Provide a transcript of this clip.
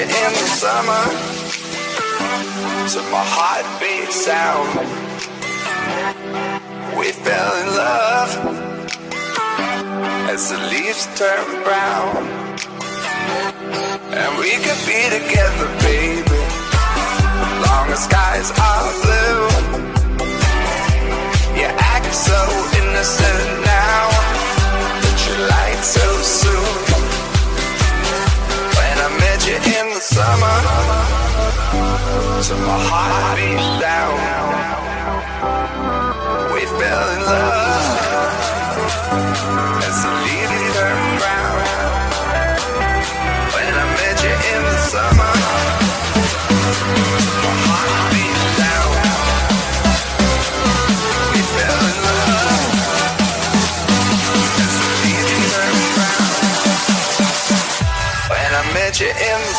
in the summer, to my heartbeat sound. We fell in love as the leaves turn brown, and we could be together, baby, long as skies are blue. You act so innocent now, but you lied so soon. When I met you in the summer, to my heartbeat down, we fell in love as the leaves turn brown. When I met you in the summer, to my heartbeat down, we fell in love as the leaves turn brown. When I met you in the